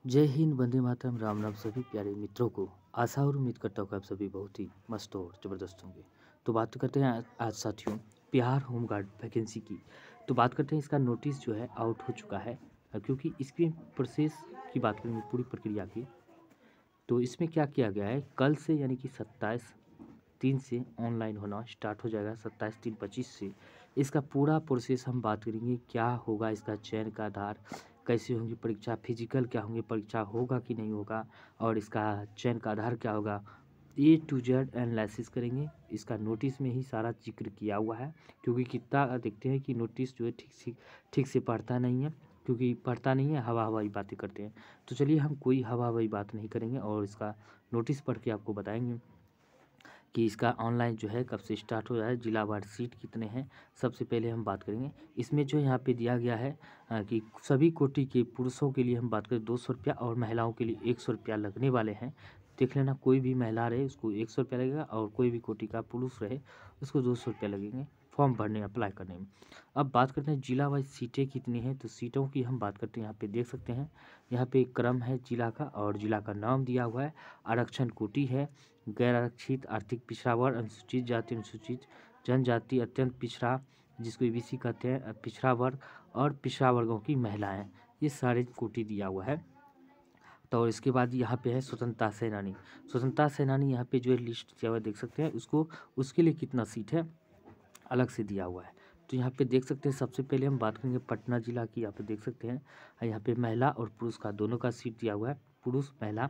जय हिंद, वंदे मातरम, राम नाम सभी प्यारे मित्रों को। आशा और उम्मीद करता हूँ कि आप सभी बहुत ही मस्त और ज़बरदस्त होंगे। तो बात करते हैं आज साथियों बिहार होम गार्ड वैकेंसी की। तो बात करते हैं इसका नोटिस जो है आउट हो चुका है, क्योंकि इसकी प्रोसेस की बात करेंगे पूरी प्रक्रिया की। तो इसमें क्या किया गया है, कल से यानी कि 27/3 से ऑनलाइन होना स्टार्ट हो जाएगा। 27/3/25 से इसका पूरा प्रोसेस हम बात करेंगे। क्या होगा इसका चयन का आधार, कैसे होंगी परीक्षा, फिजिकल क्या होंगे, परीक्षा होगा कि नहीं होगा, और इसका चयन का आधार क्या होगा, ए टू जेड एनालिसिस करेंगे। इसका नोटिस में ही सारा जिक्र किया हुआ है, क्योंकि कितना देखते हैं कि नोटिस जो है ठीक से पढ़ता नहीं है, क्योंकि पढ़ता नहीं है, हवा हवाई बातें करते हैं। तो चलिए हम कोई हवा हवाई बात नहीं करेंगे और इसका नोटिस पढ़ के आपको बताएंगे कि इसका ऑनलाइन जो है कब से स्टार्ट हो रहा है, जिलावार सीट कितने हैं। सबसे पहले हम बात करेंगे इसमें जो यहाँ पे दिया गया है कि सभी कोटि के पुरुषों के लिए हम बात करें 200 रुपया और महिलाओं के लिए 100 रुपया लगने वाले हैं। देख लेना, कोई भी महिला रहे उसको 100 रुपया लगेगा और कोई भी कोटि का पुरुष रहे उसको 200 रुपया लगेंगे फॉर्म भरने अप्लाई करने में। अब बात करते हैं जिला वाइज सीटें कितनी हैं। तो सीटों की हम बात करते हैं, यहाँ पे देख सकते हैं, यहाँ पे एक क्रम है जिला का और जिला का नाम दिया हुआ है। आरक्षण कोटि है, गैर आरक्षित, आर्थिक पिछड़ा वर्ग, अनुसूचित जाति, अनुसूचित जनजाति, अत्यंत पिछड़ा जिसको ईबीसी कहते हैं, पिछड़ा वर्ग और पिछड़ा वर्गों की महिलाएं, ये सारे कोटि दिया हुआ है। तो इसके बाद यहाँ पे है स्वतंत्रता सेनानी। स्वतंत्रता सेनानी यहाँ पे जो है लिस्ट दिया हुआ है, देख सकते हैं उसको, उसके लिए कितना सीट है अलग से दिया हुआ है। तो यहाँ पे देख सकते हैं, सबसे पहले हम बात करेंगे पटना जिला की। यहाँ पे देख सकते हैं, यहाँ पे महिला और पुरुष का दोनों का सीट दिया हुआ है, पुरुष महिला।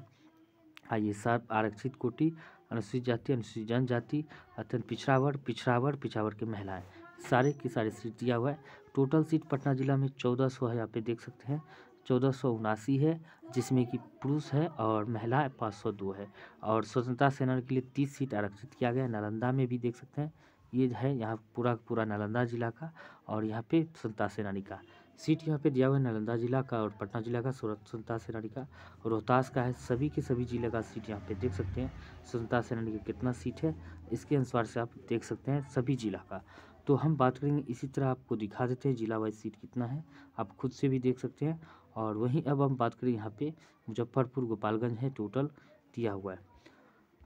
ये सब आरक्षित कोटि, अनुसूचित जाति, अनुसूचित जनजाति, अत्यंत पिछड़ा वर्ग, पिछड़ा वर्ग की महिलाएं, सारे की सारे सीट दिया हुआ है। टोटल सीट पटना जिला में 1400 है, यहाँ पे देख सकते हैं 1479 है, जिसमें कि पुरुष है और महिला 502 है। और स्वतंत्रता सेना के लिए 30 सीट आरक्षित किया गया है। नालंदा में भी देख सकते हैं, ये है यहाँ पूरा नालंदा जिला का, और यहाँ पे स्वतंत्रता सेनानी का सीट यहाँ पे दिया हुआ है, नालंदा जिला का और पटना जिला का स्वतंत्रता सेनानी का। रोहतास का है, सभी के सभी जिले का सीट यहाँ पे देख सकते हैं। स्वतंत्रता सेनानी का कितना सीट है इसके अनुसार से आप देख सकते हैं सभी जिला का। तो हम बात करेंगे, इसी तरह आपको दिखा देते हैं जिला वाइज सीट कितना है, आप खुद से भी देख सकते हैं। और वहीं अब हम बात करें, यहाँ पे मुजफ्फरपुर गोपालगंज है, टोटल दिया हुआ है।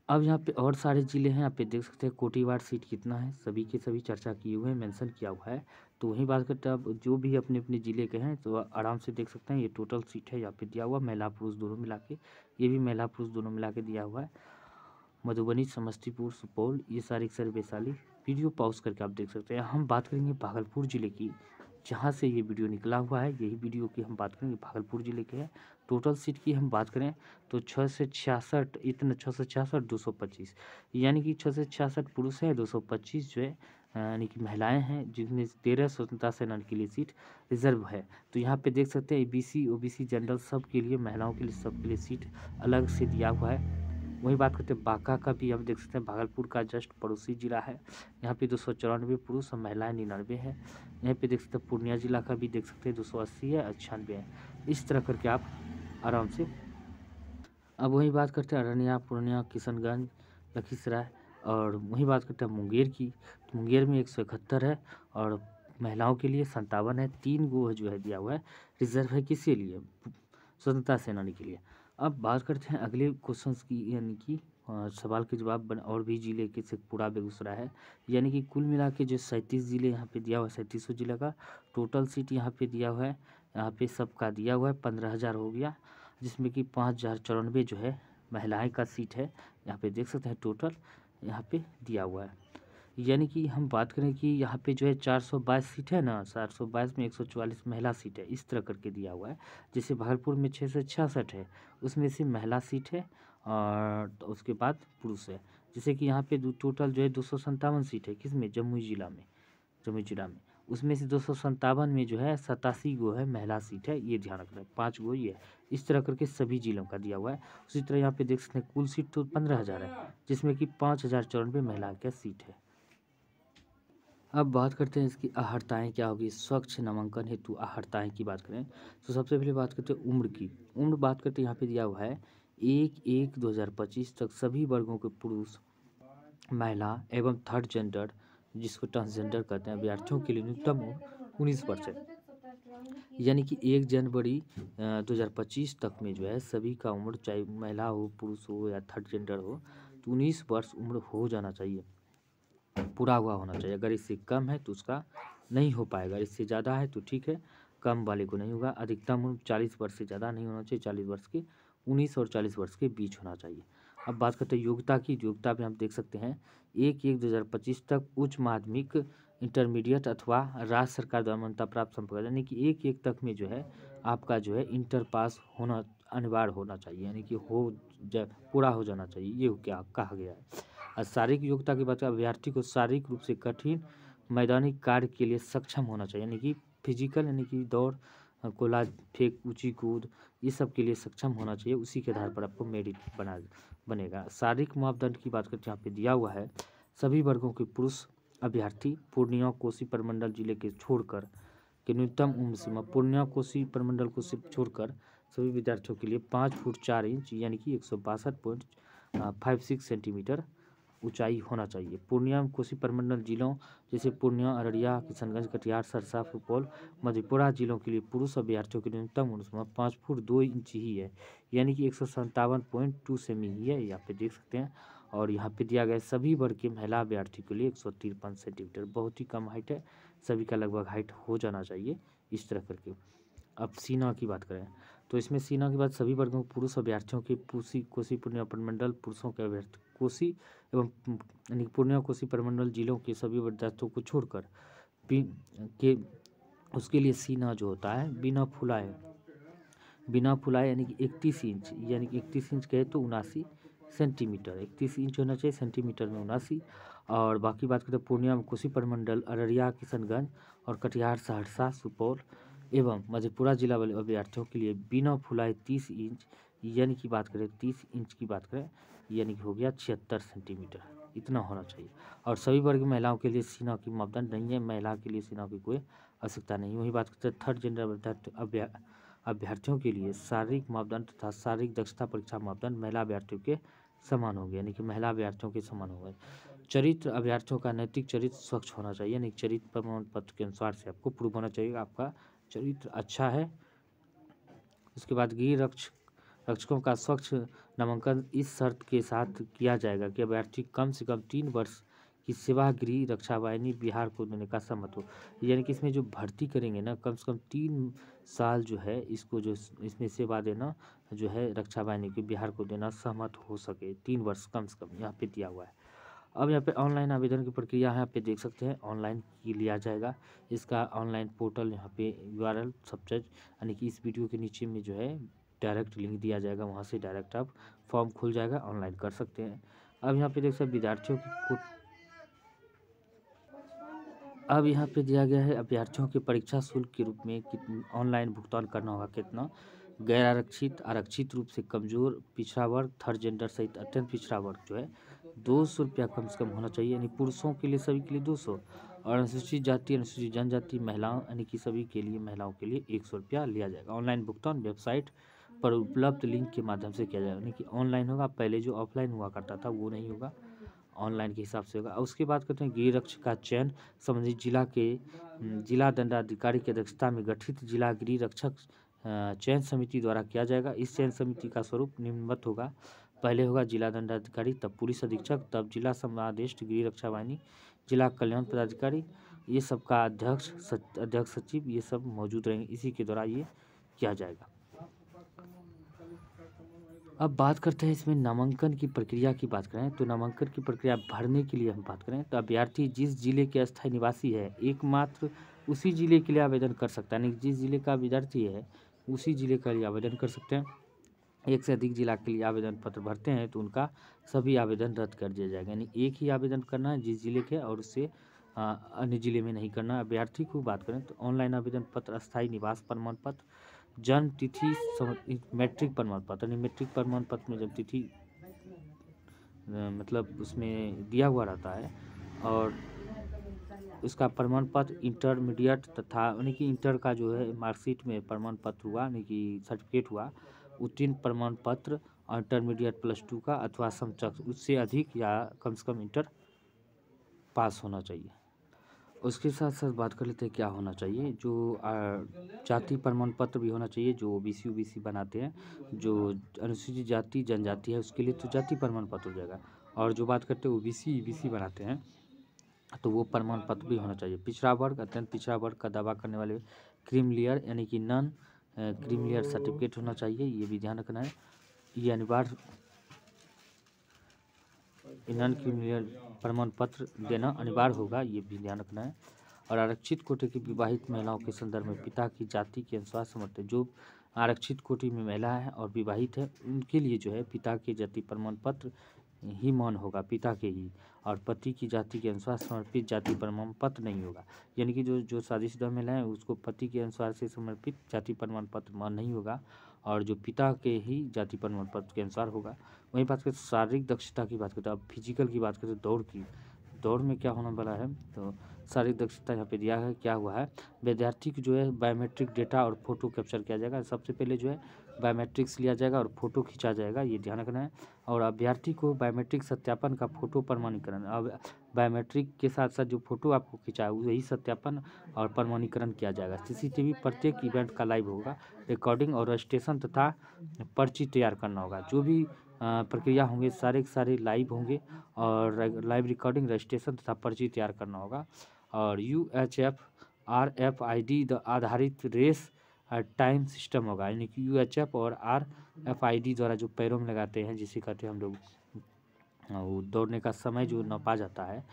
अब यहाँ पे और सारे ज़िले हैं, यहाँ पे देख सकते हैं कोटिवार सीट कितना है, सभी के सभी चर्चा किए हुए हैं, मेंशन किया हुआ है। तो वहीं बात करते हैं, अब जो भी अपने अपने ज़िले के हैं तो आराम से देख सकते हैं, ये टोटल सीट है यहाँ पे दिया हुआ, महिला पुरुष दोनों मिला के, ये भी महिला पुरुष दोनों मिला के दिया हुआ है। मधुबनी, समस्तीपुर, सुपौल, ये सारे के सारे वैशाली। वीडियो पॉज करके आप देख सकते हैं। हम बात करेंगे भागलपुर ज़िले की, जहाँ से ये वीडियो निकला हुआ है, यही वीडियो की हम बात करेंगे, भागलपुर ज़िले के है। टोटल सीट की हम बात करें तो 6 से 66, इतना 6 से 66 225, यानी कि 6 से 66 पुरुष है, 225 जो है यानी कि महिलाएं हैं, जिनमें 13 स्वतंत्रता सेनानी के लिए सीट रिजर्व है। तो यहाँ पे देख सकते हैं बीसी, ओबीसी, जनरल सब के लिए, महिलाओं के लिए, सबके लिए सीट अलग से दिया हुआ है। वही बात करते हैं बांका का भी, हम देख सकते हैं भागलपुर का जस्ट पड़ोसी जिला है, यहाँ पे 294 पुरुष और महिलाएं 99 है। यहाँ पे देख सकते हैं पूर्णिया जिला का भी देख सकते हैं 280 है, 96 है। इस तरह करके आप आराम से। अब वही बात करते हैं अररिया, पूर्णिया, किशनगंज, लखीसराय, और वही बात करते हैं मुंगेर की। तो मुंगेर में 171 है और महिलाओं के लिए 57 है। 3 गो जो है दिया हुआ है, रिजर्व है किसके लिए, स्वतंत्रता सेनानी के लिए। अब बात करते हैं अगले क्वेश्चंस की, यानी कि सवाल के जवाब और भी जिले के से पूरा बेगूसराय है, यानी कि कुल मिला के जो 37 ज़िले यहाँ पे दिया हुआ है, 37 जिले का टोटल सीट यहाँ पे दिया हुआ है। यहाँ पे सबका दिया हुआ है 15,000 हो गया, जिसमें कि 5,094 जो है महिलाएं का सीट है। यहाँ पे देख सकते हैं टोटल यहाँ पे दिया हुआ है। यानी कि हम बात करें कि यहाँ पे जो है 422 सीट है ना, 422 में 144 महिला सीट है, इस तरह करके दिया हुआ है। जैसे भागलपुर में 6 से 66 है, उसमें से महिला सीट है और तो उसके बाद पुरुष है। जैसे कि यहाँ पे टोटल जो है 257 सीट है, किसमें, जमुई जिला में, उसमें से 257 में जो है 87 गो है महिला सीट है, ये ध्यान रखना है, 5 गो ये है। इस तरह करके सभी जिलों का दिया हुआ है। उसी तरह यहाँ पे देख सकते हैं कुल सीट तो 15,000 है, जिसमें कि 5,094 महिला का सीट है। अब बात करते हैं इसकी अहर्ताएँ क्या होगी। स्वच्छ नामांकन हेतु अहर्ताएँ की बात करें तो सबसे पहले बात करते हैं उम्र की। उम्र बात करते हैं, यहाँ पे दिया हुआ है 1/1/2025 तक सभी वर्गों के पुरुष, महिला एवं थर्ड जेंडर, जिसको ट्रांसजेंडर कहते हैं, अभ्यर्थियों के लिए न्यूनतम उम्र 19 वर्ष है। यानी कि 1 जनवरी 2025 तक में जो है सभी का उम्र, चाहे महिला हो, पुरुष हो या थर्ड जेंडर हो, तो 19 वर्ष उम्र हो जाना चाहिए, पूरा हुआ होना चाहिए। अगर इससे कम है तो उसका नहीं हो पाएगा, इससे ज़्यादा है तो ठीक है, कम वाले को नहीं होगा। अधिकतम उम्र 40 वर्ष से ज़्यादा नहीं होना चाहिए, 40 वर्ष के 19 और 40 वर्ष के बीच होना चाहिए। अब बात करते हैं योग्यता की। योग्यता में आप देख सकते हैं 1/1/2025 तक उच्च माध्यमिक, इंटरमीडिएट अथवा राज्य सरकार द्वारा मान्यता प्राप्त संपर्क, यानी कि 1/1 तक में जो है आपका जो है इंटर पास होना अनिवार्य होना चाहिए, यानी कि पूरा हो जाना चाहिए, ये क्या कहा गया है। और शारीरिक योग्यता की बात करें, अभ्यर्थी को शारीरिक रूप से कठिन मैदानी कार्य के लिए सक्षम होना चाहिए, यानी कि फिजिकल, यानी कि दौड़, गोला फेंक, ऊंची कूद, ये सब के लिए सक्षम होना चाहिए। उसी के आधार पर आपको मेरिट बनेगा। शारीरिक मापदंड की बात करते हैं, यहाँ पे दिया हुआ है सभी वर्गों के पुरुष अभ्यर्थी पूर्णिया कोसी प्रमंडल जिले के छोड़कर के न्यूनतम उम्र सीमा, पूर्णिया कोसी प्रमंडल को सिर्फ छोड़कर सभी विद्यार्थियों के लिए 5 फुट 4 इंच यानी कि 162.56 सेंटीमीटर ऊंचाई होना चाहिए। पूर्णिया कोसी प्रमंडल जिलों जैसे पूर्णिया, अररिया, किशनगंज, कटिहार, सरसा, सुपौल, मधेपुरा जिलों के लिए पुरुष अभ्यर्थियों की न्यूनतम उम्र सीमा 5 फुट 2 इंच ही है, यानी कि 157.2 सेमी ही है, यहाँ पे देख सकते हैं। और यहाँ पे दिया गया है सभी वर्ग के महिला अभ्यर्थी के लिए 153 सेंटीमीटर, बहुत ही कम हाइट है, सभी का लगभग हाइट हो जाना चाहिए इस तरह करके। अब सीना की बात करें तो इसमें सीना की बात सभी वर्गों के पुरुष अभ्यर्थियों के कोसी पूर्णिया प्रमंडल पुरुषों के अभ्यर्थी कोसी एवं यानी पूर्णिया कोसी प्रमंडल जिलों के सभी विद्यार्थियों को छोड़कर के उसके लिए सीना जो होता है बिना फुलाए यानी कि 31 इंच, यानी कि 31 इंच कहे तो 79 सेंटीमीटर, 31 इंच होना चाहिए, सेंटीमीटर में 79। और बाकी बात करें पूर्णिया में कोसी प्रमंडल, अररिया, किशनगंज और कटिहार, सहरसा, सुपौल एवं मधेपुरा जिला वाले अभ्यर्थियों के लिए बिना फुलाए 30 इंच, यानी कि बात करें 30 इंच की बात करें, यानी कि हो गया 76 सेंटीमीटर, इतना होना चाहिए। और सभी वर्ग की महिलाओं के लिए सीना की मापदंड नहीं है, महिला के लिए सीना की कोई आवश्यकता नहीं। वही बात करते हैं थर्ड जेंडर अभ्यर्थियों के लिए शारीरिक मापदंड तथा शारीरिक दक्षता परीक्षा मापदंड महिला अभ्यर्थियों के समान होंगे, यानी कि महिला अभ्यर्थियों के समान होंगे। चरित्र अभ्यर्थियों का नैतिक चरित्र स्वच्छ होना चाहिए, यानी चरित्र प्रमाण पत्र के अनुसार से आपको प्रूव होना चाहिए आपका चरित्र अच्छा है। उसके बाद रक्षकों का स्वच्छ नामांकन इस शर्त के साथ किया जाएगा कि अभ्यर्थी कम से कम 3 वर्ष की सेवागृह रक्षा वाहिनी बिहार को देने का सहमत हो, यानी कि इसमें जो भर्ती करेंगे ना कम से कम 3 साल जो है इसको जो इसमें सेवा देना जो है रक्षा वाहिनी के बिहार को देना सहमत हो सके, 3 वर्ष कम से कम यहाँ पे दिया हुआ है। अब यहाँ पे ऑनलाइन आवेदन की प्रक्रिया है, यहाँ पे देख सकते हैं ऑनलाइन की लिया जाएगा। इसका ऑनलाइन पोर्टल यहाँ पे URL सब चीज यानी कि इस वीडियो के नीचे में जो है डायरेक्ट लिंक दिया जाएगा, वहाँ से डायरेक्ट आप फॉर्म खुल जाएगा, ऑनलाइन कर सकते हैं। अब यहाँ पे देख सकते विद्यार्थियों की अब यहाँ पे दिया गया है अभ्यर्थियों के परीक्षा शुल्क के रूप में ऑनलाइन भुगतान करना होगा कितना। गैर आरक्षित, आरक्षित रूप से कमजोर, पिछड़ा वर्ग, थर्ड जेंडर सहित अत्यंत पिछड़ा वर्ग जो है 200 रुपया कम से कम होना चाहिए, यानी पुरुषों के लिए सभी के लिए 200 और अनुसूचित जाति, अनुसूचित जनजाति, महिलाओं यानी कि सभी के लिए महिलाओं के लिए 100 रुपया लिया जाएगा। ऑनलाइन भुगतान वेबसाइट पर उपलब्ध लिंक के माध्यम से किया जाएगा, यानी कि ऑनलाइन होगा, पहले जो ऑफलाइन हुआ करता था वो नहीं होगा, ऑनलाइन के हिसाब से होगा। उसके बाद कहते हैं गृह रक्षक का चयन संबंधित जिला दंडाधिकारी की अध्यक्षता में गठित जिला गृह रक्षक चयन समिति द्वारा किया जाएगा। इस चयन समिति का स्वरूप निम्नवत होगा, पहले होगा जिला दंडाधिकारी, तब पुलिस अधीक्षक, तब जिला समादेष्ट गृह रक्षा वाहिनी, जिला कल्याण पदाधिकारी, ये सब का अध्यक्ष सचिव ये सब मौजूद रहेंगे, इसी के द्वारा ये किया जाएगा। अब बात करते हैं इसमें नामांकन की प्रक्रिया की बात करें तो नामांकन की प्रक्रिया भरने के लिए हम बात करें तो अभ्यर्थी जिस जिले के अस्थायी निवासी है एकमात्र उसी जिले के लिए आवेदन कर सकता है, यानी जिस जिले का विद्यार्थी है उसी जिले के लिए आवेदन कर सकते हैं। एक से अधिक जिला के लिए आवेदन पत्र भरते हैं तो उनका सभी आवेदन रद्द कर दिया जाएगा, यानी एक ही आवेदन करना है जिस जिले के और उससे अन्य जिले में नहीं करना। अभ्यर्थी को बात करें तो ऑनलाइन आवेदन पत्र, अस्थायी निवास प्रमाण पत्र, जन्म तिथि, मैट्रिक प्रमाण पत्र, यानी मैट्रिक प्रमाण पत्र में जब तिथि मतलब उसमें दिया हुआ रहता है और उसका प्रमाण पत्र, इंटरमीडिएट तथा यानी कि इंटर का जो है मार्कशीट में प्रमाण पत्र हुआ यानी कि सर्टिफिकेट हुआ, उत्तीर्ण प्रमाण पत्र और इंटरमीडिएट +2 का अथवा समकक्ष उससे अधिक या कम से कम इंटर पास होना चाहिए। उसके साथ-साथ बात कर लेते हैं क्या होना चाहिए, जो जाति प्रमाण पत्र भी होना चाहिए, जो ओबीसी ओबीसी बनाते हैं, जो अनुसूचित जाति जनजाति है उसके लिए तो जाति प्रमाण पत्र हो जाएगा। और जो बात करते हैं ओबीसी ईबीसी बनाते हैं तो वो प्रमाण पत्र भी होना चाहिए। पिछड़ा वर्ग, अत्यंत पिछड़ा वर्ग का दावा करने वाले क्रीम लेयर यानी कि नॉन क्रीम लेयर सर्टिफिकेट होना चाहिए, ये भी ध्यान रखना है। ये अनिवार्य नॉन क्रीम लेयर प्रमाण पत्र देना अनिवार्य होगा, ये भी ध्यान रखना है। और आरक्षित कोटि की विवाहित महिलाओं के संदर्भ में पिता की जाति के अनुसार समर्थित, जो आरक्षित कोटि में महिला है और विवाहित है उनके लिए जो है पिता के जाति प्रमाण पत्र ही मान्य होगा, पिता के ही, और पति की जाति के अनुसार समर्पित जाति प्रमाण पत्र नहीं होगा। यानी कि जो शादीशुदा महिला है उसको पति के अनुसार से समर्पित जाति प्रमाण पत्र मान्य नहीं होगा, और जो पिता के ही जाति प्रमाण पत्र के अनुसार होगा। वहीं बात करें शारीरिक दक्षता की बात करते हैं, अब फिजिकल की बात करें दौड़ की, दौड़ में क्या होने वाला है, तो शारीरिक दक्षता यहाँ पे दिया है क्या हुआ है। विद्यार्थी की जो है बायोमेट्रिक डेटा और फोटो कैप्चर किया जाएगा, सबसे पहले जो है बायोमेट्रिक्स लिया जाएगा और फोटो खींचा जाएगा, ये ध्यान रखना है। और अभ्यर्थी को बायोमेट्रिक सत्यापन का फोटो प्रमाणीकरण, अब बायोमेट्रिक के साथ साथ जो फोटो आपको खींचा है वही सत्यापन और प्रमाणीकरण किया जाएगा। सीसीटीवी प्रत्येक इवेंट का लाइव होगा, रिकॉर्डिंग और रजिस्ट्रेशन तथा पर्ची तैयार करना होगा। जो भी प्रक्रिया होंगे सारे के सारे लाइव होंगे, और लाइव रिकॉर्डिंग रजिस्ट्रेशन तथा पर्ची तैयार करना होगा। और UHF RFID आधारित रेस टाइम सिस्टम होगा, यानी कि UHF और RFID द्वारा जो पैरों में लगाते हैं जिसे कहते हैं हम लोग वो दौड़ने का समय जो नापा जाता है,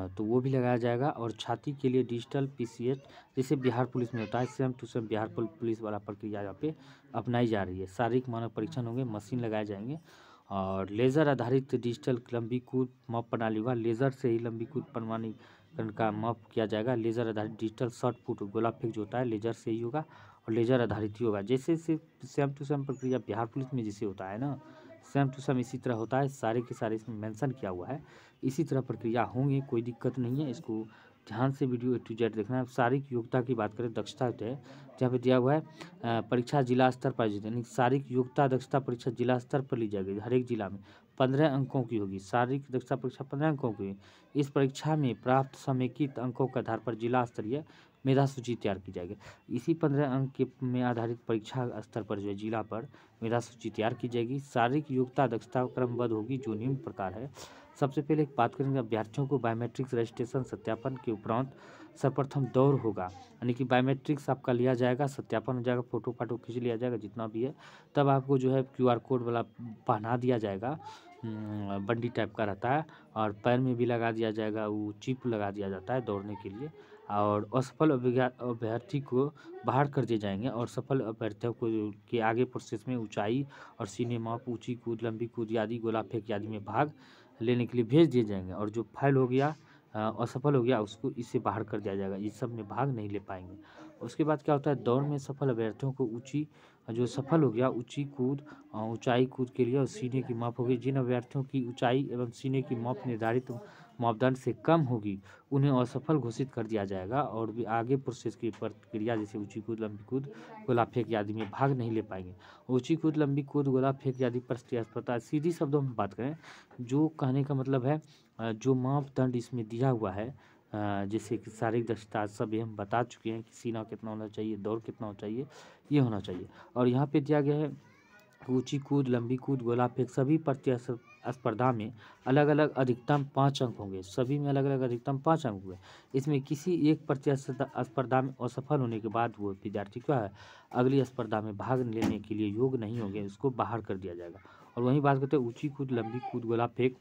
तो वो भी लगाया जाएगा। और छाती के लिए डिजिटल PCH जैसे बिहार पुलिस में होता है, same to same Bihar police वाला प्रक्रिया यहाँ पे अपनाई जा रही है। शारीरिक मानव परीक्षण होंगे, मशीन लगाए जाएंगे, और लेज़र आधारित डिजिटल लंबी कूद माप प्रणाली होगा, लेज़र से ही लंबी कूद प्रमाणीकरण का माप किया जाएगा। लेज़र आधारित डिजिटल शॉट पुट गोला फेंक जो होता है लेज़र से ही होगा और लेज़र आधारित ही होगा। जैसे सेम टू सेम प्रक्रिया बिहार पुलिस में जैसे होता है ना, सेम टू सेम इसी तरह होता है, सारे के सारे इसमें मेंशन किया हुआ है, इसी तरह प्रक्रिया होंगे, कोई दिक्कत नहीं है। इसको ध्यान से वीडियो A to Z देखना है। शारीरिक योग्यता की बात करें, दक्षता होता है जहाँ पे दिया हुआ है परीक्षा जिला स्तर पर आयोजित, यानी शारीरिक योग्यता दक्षता परीक्षा जिला स्तर पर ली जाएगी, हर एक जिला में 15 अंकों की होगी। शारीरिक दक्षता परीक्षा 15 अंकों की होगी। इस परीक्षा में प्राप्त समेकित अंकों के आधार पर जिला स्तरीय मेधा सूची तैयार की जाएगी। इसी 15 अंक के में आधारित परीक्षा स्तर पर जो है जिला पर मेधा सूची तैयार की जाएगी। शारीरिक योग्यता दक्षता क्रमबद्ध होगी जो निम्न प्रकार है। सबसे पहले एक बात करेंगे, अभ्यर्थियों को बायोमेट्रिक्स रजिस्ट्रेशन सत्यापन के उपरांत सर्वप्रथम दौड़ होगा, यानी कि बायोमेट्रिक्स आपका लिया जाएगा, सत्यापन हो जाएगा, फोटो फाटो खींच लिया जाएगा जितना भी है, तब आपको जो है QR कोड वाला पहना दिया जाएगा, बंडी टाइप का रहता है, और पैर में भी लगा दिया जाएगा, वो चिप लगा दिया जाता है दौड़ने के लिए। और असफल अभ्यर्थी को बाहर कर दिए जाएंगे, और सफल अभ्यर्थियों को के आगे प्रोसेस में ऊंचाई और सीने माप, ऊंची कूद, लंबी कूद आदि, गोला फेंक आदि में भाग लेने के लिए भेज दिए जाएंगे। और जो फेल हो गया, असफल हो गया, उसको इससे बाहर कर दिया जाएगा, इस सब में भाग नहीं ले पाएंगे। उसके बाद क्या होता है, दौड़ में सफल अभ्यर्थियों को ऊंची, जो सफल हो गया ऊंची कूद, ऊंचाई कूद के लिए और सीने की माप होगी। जिन अभ्यर्थियों की ऊंचाई एवं सीने की माप निर्धारित मापदंड से कम होगी उन्हें असफल घोषित कर दिया जाएगा, और भी आगे प्रोसेस की प्रक्रिया जैसे ऊंची कूद, लंबी कूद, गोला फेंक आदि में भाग नहीं ले पाएंगे। ऊंची कूद, लंबी कूद, गोला फेंक आदि प्रतिस्पर्धा, सीधी शब्दों में बात करें, जो कहने का मतलब है जो मापदंड इसमें दिया हुआ है, जैसे कि शारीरिक दक्षता सब ये हम बता चुके हैं कि सीना कितना होना चाहिए, दौड़ कितना होना चाहिए, ये होना चाहिए। और यहाँ पे दिया गया है ऊंची कूद, लंबी कूद, गोला फेंक सभी प्रतिस्पर्धा में अलग अलग अधिकतम 5 अंक होंगे, सभी में अलग अलग अधिकतम 5 अंक हुए। इसमें किसी एक प्रतिस्पर्धा में असफल होने के बाद वो विद्यार्थी क्या है अगली स्पर्धा में भाग लेने के लिए योग्य नहीं होंगे, उसको बाहर कर दिया जाएगा। और वहीं बात करते हैं ऊंची कूद, लंबी कूद, गोला फेंक,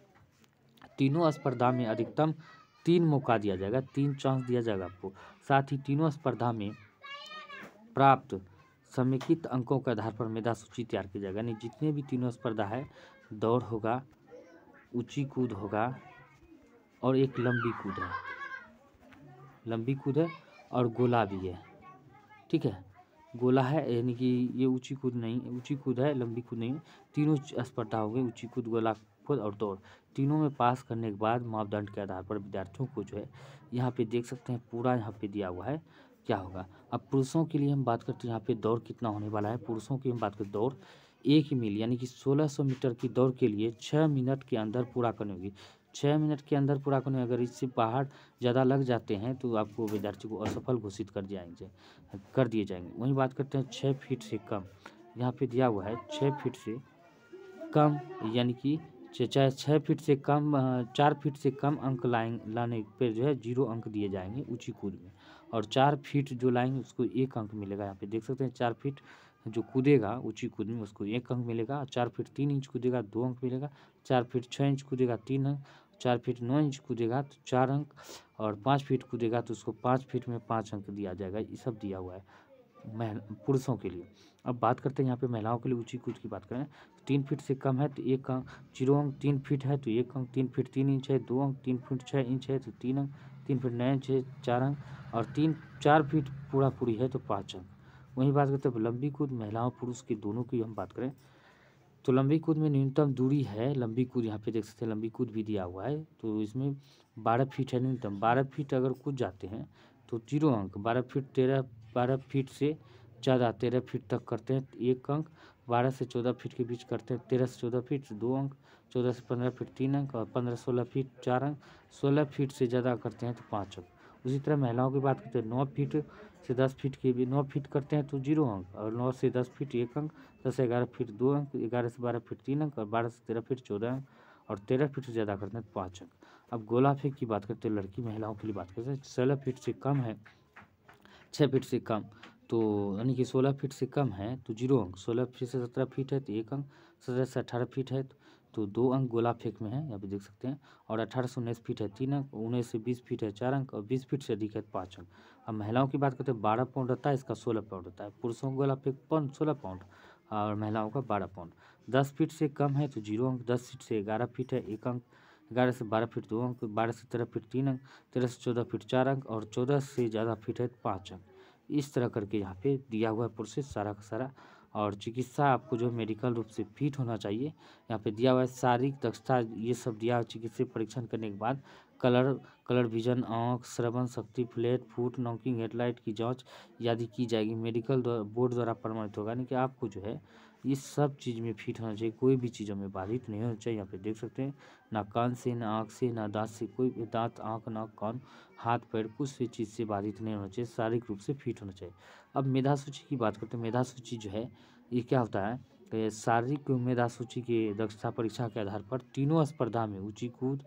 तीनों स्पर्धा में अधिकतम 3 मौका दिया जाएगा, 3 चांस दिया जाएगा आपको। साथ ही तीनों स्पर्धा में प्राप्त समेकित अंकों के आधार पर मेधा सूची तैयार की जाएगा, यानी जितने भी तीनों स्पर्धा है, दौड़ होगा, ऊंची कूद होगा, और एक लंबी कूद है, लंबी कूद है, और गोला भी है, ठीक है, गोला है, यानी कि ये ऊंची कूद नहीं, ऊंची कूद है, लंबी कूद नहीं, तीनों स्पर्धा हो गई, ऊंची कूद, गोला कूद और दौड़। तीनों में पास करने के बाद मापदंड के आधार पर विद्यार्थियों को जो है यहाँ पे देख सकते हैं पूरा यहाँ पे दिया हुआ है क्या होगा। अब पुरुषों के लिए हम बात करते हैं, यहाँ पे दौड़ कितना होने वाला है, पुरुषों की हम बात करते दौड़ 1 मील यानी कि 1600 मीटर की दौड़ के लिए 6 मिनट के अंदर पूरा करनी होगी। 6 मिनट के अंदर पूरा करने, अगर इससे बाहर ज़्यादा लग जाते हैं तो आपको विद्यार्थी को असफल घोषित कर दिए जाएंगे। वहीं बात करते हैं 6 फीट से कम, यहाँ पे दिया हुआ है 6 फीट से कम, यानी कि चाहे 6 फीट से कम 4 फीट से कम अंक लाने पे जो है 0 अंक दिए जाएंगे ऊंची कूद में, और 4 फीट जो लाएंगे उसको 1 अंक मिलेगा। यहाँ पे देख सकते हैं 4 फीट जो कूदेगा ऊंची कूद में उसको 1 अंक मिलेगा, 4 फीट 3 इंच कूदेगा 2 अंक मिलेगा, 4 फीट 6 इंच कूदेगा 3 अंक, 4 फीट 9 इंच कूदेगा तो 4 अंक, और 5 फीट कूदेगा तो उसको 5 फीट में 5 अंक दिया जाएगा। ये सब दिया हुआ है पुरुषों के लिए। अब बात करते हैं यहाँ पे महिलाओं के लिए ऊंची कूद की बात करें, 3 फीट से कम है तो 1 अंक, 0 अंक, 3 फीट है तो 1 अंक, 3 फीट 3 इंच है 2 अंक, 3 फीट 6 इंच है तो 3 अंक, 3 फीट 9 इंच है 4 अंक, और 4 फीट पूरी है तो 5 अंक। वहीं बात करते हैं लंबी कूद, महिलाओं पुरुष की दोनों की हम बात करें तो लंबी कूद में न्यूनतम दूरी है, लंबी कूद यहाँ पे देख सकते हैं लंबी कूद भी दिया हुआ है, तो इसमें 12 फीट है न्यूनतम। 12 फीट अगर कूद जाते हैं तो 0 अंक, 12 फीट से ज़्यादा 13 फीट तक करते हैं 1 अंक, 12 से 14 फीट के बीच करते हैं 13 से 14 फीट 2 अंक, 14 से 15 फीट 3 अंक, और 15-16 फीट 4 अंक, 16 फीट से ज़्यादा करते हैं तो 5 अंक। उसी तरह महिलाओं की बात करते हैं 9 फीट से 10 फीट के भी 9 फीट करते हैं तो 0 अंक, और 9 से 10 फीट 1 अंक, 10 से 11 फीट 2 अंक, 11 से 12 फीट 3 अंक, और 12 से 13 फीट 14 अंक, और 13 फीट से ज़्यादा करते हैं तो 5 अंक। अब गोला फेंक की बात करते हैं, लड़की महिलाओं के लिए बात करते हैं 16 फीट से कम है, 6 फीट से कम तो यानी कि 16 फीट से कम है तो 0 अंक, 16 फीट से 17 फीट है तो 1 अंक, 17 से 18 फीट है तो 2 अंक गोला फेंक में है, यहाँ पे देख सकते हैं, और 18 से 19 फीट है 3 अंक, 19 से 20 फीट है 4 अंक, और 20 फीट से अधिक है 5 अंक। अब महिलाओं की बात करते हैं 12 पाउंड रहता है, इसका 16 पाउंड रहता है। पुरुषों का गोला फेंक 16 पाउंड और महिलाओं का 12 पाउंड। 10 फीट से कम है तो 0 अंक, 10 फीट से 11 फीट है 1 अंक, 11 से 12 फीट 2 अंक, 12 से 13 फीट 3 अंक, 13 से 14 फीट 4 अंक, और 14 से ज़्यादा फीट है 5 अंक। इस तरह करके यहाँ पे दिया हुआ है प्रोसेस सारा का सारा। और चिकित्सा आपको जो मेडिकल रूप से फिट होना चाहिए, यहाँ पे दिया हुआ है शारीरिक दक्षता, ये सब दिया हुआ। चिकित्सीय परीक्षण करने के बाद कलर विजन, आँख, श्रवण शक्ति, फ्लैट फुट, नॉकिंग, हेडलाइट की जांच आदि की जाएगी, मेडिकल बोर्ड द्वारा प्रमाणित होगा। यानी कि आपको जो है इस सब चीज़ में फिट होना चाहिए, कोई भी चीज़ों में बाधित नहीं होना चाहिए। यहाँ पे देख सकते हैं ना कान से, ना आँख से, ना दांत से, कोई भी दांत, आँख, नाक, कान, हाथ पैर कुछ भी चीज़ से बाधित नहीं होना चाहिए, शारीरिक रूप से फिट होना चाहिए। अब मेधा सूची की बात करते हैं। मेधा सूची जो है ये क्या होता है कि शारीरिक मेधा सूची के दक्षता परीक्षा के आधार पर तीनों स्पर्धा में ऊंची कूद,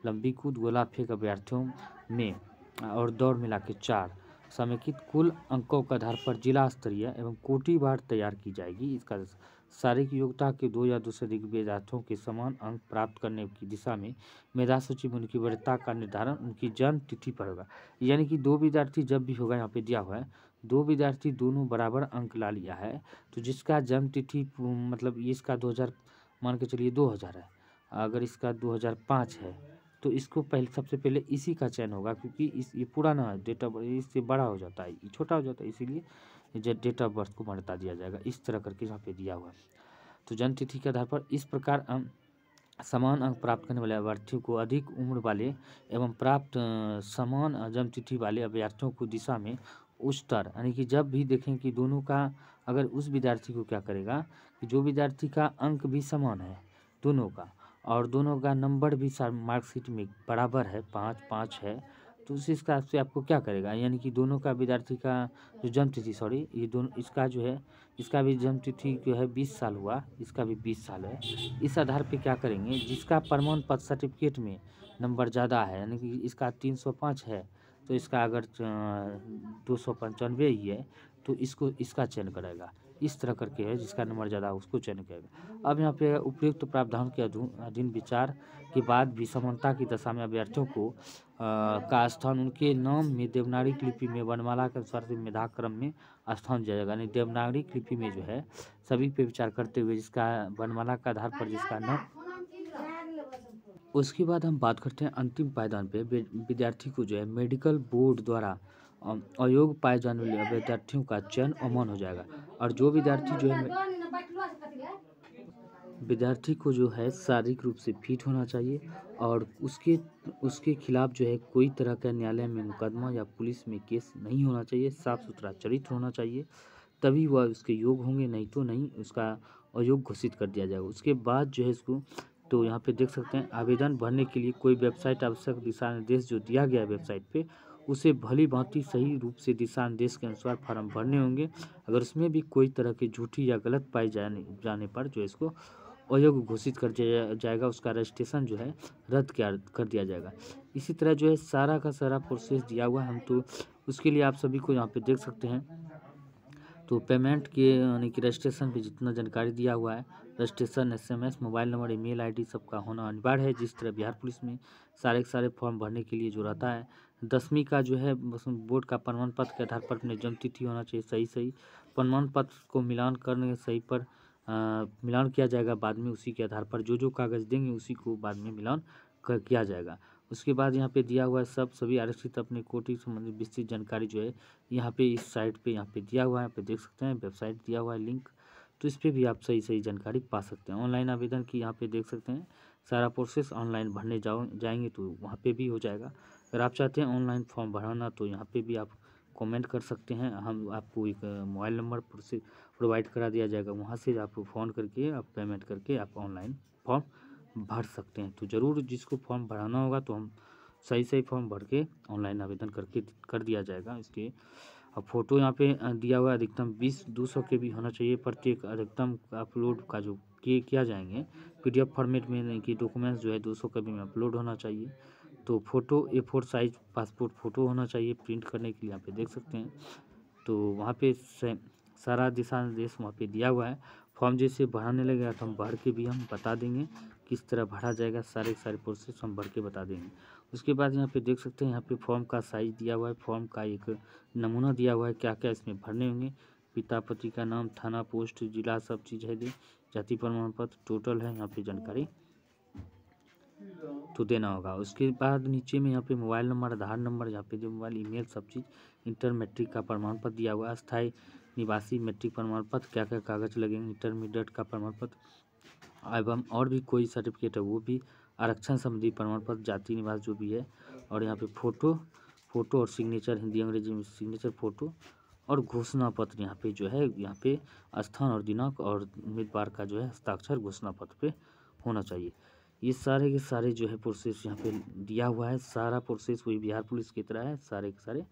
लंबी कूद, गोला फेंक अभ्यर्थियों में और दौड़ मिला के 4 समेकित कुल अंकों के आधार पर जिला स्तरीय एवं कोटिवार तैयार की जाएगी। इसका शारीरिक योग्यता के 2 या 2 से अधिक विद्यार्थियों के समान अंक प्राप्त करने की दिशा में मेधा सूची में उनकी वरीयता का निर्धारण उनकी जन्म तिथि पर होगा। यानी कि 2 विद्यार्थी जब भी होगा, यहाँ पे दिया हुआ है 2 विद्यार्थी दोनों बराबर अंक ला लिया है तो जिसका जन्म तिथि मतलब इसका 2000 मान के चलिए 2000 है, अगर इसका 2005 है तो इसको सबसे पहले इसी का चयन होगा, क्योंकि ये पुराना है, डेट ऑफ इससे बड़ा हो जाता है, ये छोटा हो जाता है, इसीलिए डेट ऑफ बर्थ को मान्यता दिया जाएगा। इस तरह करके यहाँ पे दिया हुआ है। तो जन्म तिथि के आधार पर इस प्रकार समान अंक प्राप्त करने वाले अभ्यर्थियों को अधिक उम्र वाले एवं प्राप्त समान जन्म तिथि वाले अभ्यर्थियों को दिशा में उच्चतर, यानी कि जब भी देखें कि दोनों का, अगर उस विद्यार्थी को क्या करेगा कि जो विद्यार्थी का अंक भी समान है दोनों का, और दोनों का नंबर भी मार्कशीट में बराबर है 5-5 है, तो उस हिसाब से आपको क्या करेगा, यानी कि दोनों का विद्यार्थी का जो जन्म तिथि ये दोनों इसका जो है इसका भी जन्म तिथि जो है 20 साल हुआ, इसका भी 20 साल है। इस आधार पे क्या करेंगे, जिसका प्रमाण पत्र सर्टिफिकेट में नंबर ज़्यादा है, यानी कि इसका 305 है तो इसका अगर 295 ही है तो इसका चयन करेगा। इस तरह करके है, जिसका नंबर ज़्यादा है उसको चयन करेगा। अब यहाँ पे उपयुक्त प्रावधान के अधीन विचार के बाद भी समानता की दशा में अभ्यर्थियों को का स्थान उनके नाम में देवनागरी लिपि में वर्णमाला के अनुसार से मेधा क्रम में स्थान दिया जाएगा। यानी देवनागरी लिपि में जो है सभी पे विचार करते हुए जिसका वर्णमाला के आधार पर जिसका नाम। उसके बाद हम बात करते हैं अंतिम पायदान पे विद्यार्थी को जो है मेडिकल बोर्ड द्वारा अयोग्य पाए जाने वाले विद्यार्थियों का चयन अमन हो जाएगा। और जो विद्यार्थी जो है विद्यार्थी को जो है शारीरिक रूप से फिट होना चाहिए और उसके खिलाफ जो है कोई तरह का न्यायालय में मुकदमा या पुलिस में केस नहीं होना चाहिए, साफ सुथरा चरित्र होना चाहिए, तभी वह उसके योग्य होंगे, नहीं तो नहीं, उसका अयोग्य घोषित कर दिया जाएगा। उसके बाद जो है इसको तो यहाँ पे देख सकते हैं आवेदन भरने के लिए कोई वेबसाइट आवश्यक दिशा निर्देश जो दिया गया है वेबसाइट पे उसे भली भांति सही रूप से दिशा निर्देश के अनुसार फार्म भरने होंगे। अगर उसमें भी कोई तरह की झूठी या गलत पाई जाने पर जो इसको अयोग्य घोषित कर दिया जाएगा, उसका रजिस्ट्रेशन जो है रद्द कर दिया जाएगा। इसी तरह जो है सारा का सारा प्रोसेस दिया हुआ है। हम तो उसके लिए आप सभी को यहाँ पे देख सकते हैं तो पेमेंट के यानी कि रजिस्ट्रेशन पे जितना जानकारी दिया हुआ है, registration SMS mobile number email ID सबका होना अनिवार्य है। जिस तरह बिहार पुलिस में सारे के सारे फॉर्म भरने के लिए जो रहता है, 10वीं का जो है बोर्ड का प्रमाण पत्र के आधार पर अपनी जन्म तिथि होना चाहिए सही प्रमाण पत्र को मिलान करने सही पर मिलान किया जाएगा। बाद में उसी के आधार पर जो कागज़ देंगे उसी को बाद में मिलान किया जाएगा। उसके बाद यहाँ पे दिया हुआ है सभी आरक्षित अपने कोटि से संबंधित विस्तृत जानकारी जो है यहाँ पे इस साइट पे यहाँ पे दिया हुआ है। यहाँ पे देख सकते हैं वेबसाइट दिया हुआ है लिंक, तो इस पे भी आप सही जानकारी पा सकते हैं। ऑनलाइन आवेदन की यहाँ पे देख सकते हैं सारा प्रोसेस ऑनलाइन भरने जाएंगे तो वहाँ पे भी हो जाएगा। अगर आप चाहते हैं ऑनलाइन फॉर्म भराना तो यहाँ पे भी आप कमेंट कर सकते हैं। हम आपको एक मोबाइल नंबर प्रोवाइड करा दिया जाएगा, वहाँ से आप फ़ोन करके आप पेमेंट करके आप ऑनलाइन फॉर्म भर सकते हैं। तो ज़रूर जिसको फॉर्म भराना होगा तो हम सही फॉर्म भर के ऑनलाइन आवेदन कर दिया जाएगा। इसके अब फ़ोटो यहाँ पे दिया हुआ है अधिकतम 20-200 के भी होना चाहिए। प्रत्येक अधिकतम अपलोड का जो किया जाएंगे PDF फॉर्मेट में, नहीं कि डॉक्यूमेंट्स जो है 200 कभी में अपलोड होना चाहिए। तो photo A4 size passport photo होना चाहिए प्रिंट करने के लिए, यहाँ पे देख सकते हैं। तो वहाँ पे सारा दिशा निर्देश वहाँ पे दिया हुआ है। फॉर्म जैसे भराने लगेगा तो हम भर के भी हम बता देंगे किस तरह भरा जाएगा, सारे प्रोसेस हम भर के बता देंगे। उसके बाद यहाँ पे देख सकते हैं यहाँ पे फॉर्म का साइज दिया हुआ है, फॉर्म का एक नमूना दिया हुआ है क्या क्या इसमें भरने होंगे। पिता पति का नाम, थाना पोस्ट जिला सब चीज़ है, जाति प्रमाण पत्र टोटल है यहाँ पे जानकारी तो देना होगा। उसके बाद नीचे में यहाँ पे मोबाइल नंबर, आधार नंबर, यहाँ पे जो मोबाइल ईमेल सब चीज़, इंटर मैट्रिक का प्रमाण पत्र दिया हुआ है, अस्थायी निवासी मैट्रिक प्रमाण पत्र, क्या क्या कागज़ लगेंगे, इंटरमीडिएट का प्रमाण पत्र एवं और भी कोई सर्टिफिकेट है वो भी, आरक्षण संबंधी प्रमाण पत्र, जाति निवास जो भी है, और यहाँ पे फ़ोटो और सिग्नेचर हिंदी अंग्रेजी में सिग्नेचर फ़ोटो और घोषणा पत्र यहाँ पे जो है यहाँ पे स्थान और दिनांक और उम्मीदवार का जो है हस्ताक्षर घोषणा पत्र पे होना चाहिए। ये सारे के सारे जो है प्रोसेस यहाँ पे दिया हुआ है। सारा प्रोसेस वही बिहार पुलिस की तरह है सारे के सारे।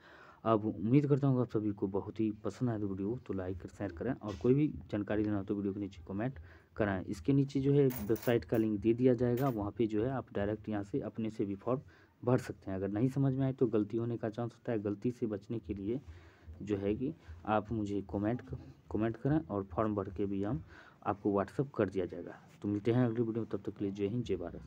अब उम्मीद करता हूँ आप सभी को बहुत ही पसंद आए तो वीडियो तो लाइक कर शेयर करें, और कोई भी जानकारी लेना हो तो वीडियो के नीचे कमेंट कराएं। इसके नीचे जो है वेबसाइट का लिंक दे दिया जाएगा, वहाँ पे जो है आप डायरेक्ट यहाँ से अपने से भी फॉर्म भर सकते हैं। अगर नहीं समझ में आए तो गलती होने का चांस होता है, गलती से बचने के लिए जो है कि आप मुझे कमेंट करें और फॉर्म भर के भी हम आपको व्हाट्सअप कर दिया जाएगा। तो मिलते हैं अगली वीडियो में, तब तक के लिए जय हिंद जय भारत।